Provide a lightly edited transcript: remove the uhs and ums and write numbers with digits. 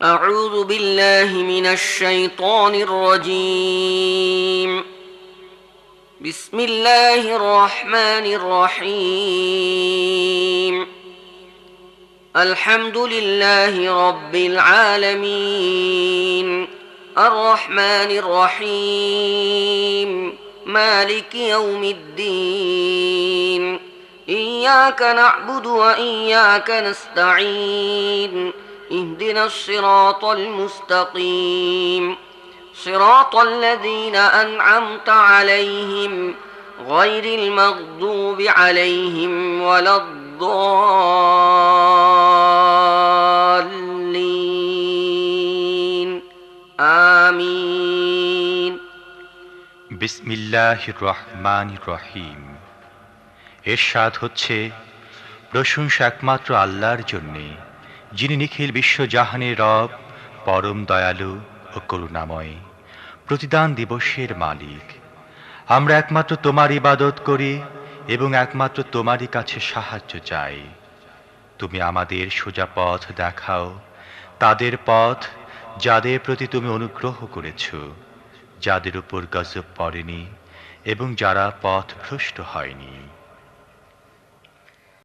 أعوذ بالله من الشيطان الرجيم. بسم الله الرحمن الرحيم. الحمد لله رب العالمين، الرحمن الرحيم، مالك يوم الدين، إياك نعبد وإياك نستعين، اهدنا الصراط المستقيم، صراط الذين أنعمت عليهم غير المغضوب عليهم ولا الضالين، آمين। বিসমিল্লাহির রহমানির রহিম। এরশাদ হচ্ছে, প্রশংসা একমাত্র আল্লাহর জন্যে, যিনি নিখিল বিশ্বজাহানের রব, পরম দয়ালু ও করুণাময়, প্রতিদান দিবসের মালিক। আমরা একমাত্র তোমার ইবাদত করি এবং একমাত্র তোমারই কাছে সাহায্য চাই। তুমি আমাদের সোজা পথ দেখাও, তাদের পথ যাদের প্রতি তুমি অনুগ্রহ করেছ, যাদের উপর গজব পড়েনি এবং যারা পথভ্রষ্ট হয়নি।